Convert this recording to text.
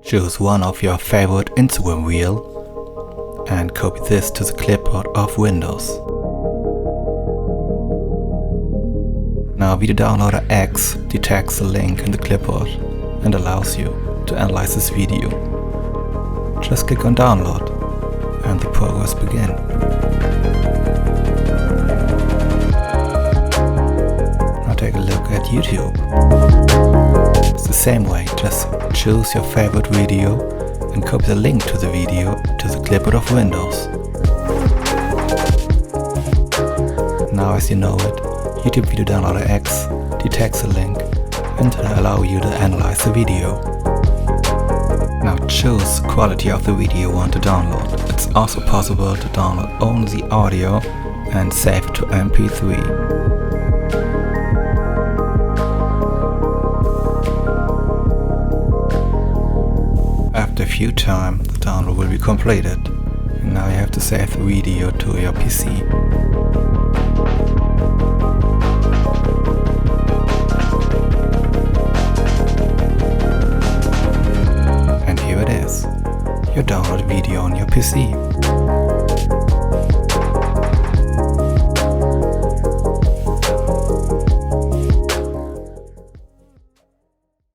Choose one of your favorite Instagram reel and copy this to the clipboard of Windows. Now Video Downloader X detects the link in the clipboard and allows you to analyze this video. Just click on download and the progress begins. Now take a look at YouTube. It's the same way, just choose your favorite video and copy the link to the video to the clipboard of Windows. Now as you know it, YouTube Video Downloader X detects the link and allows you to analyze the video. Now choose the quality of the video you want to download. It's also possible to download only the audio and save it to MP3. After a few time, the download will be completed. And now you have to save the video to your PC. And here it is, your downloaded video on your PC.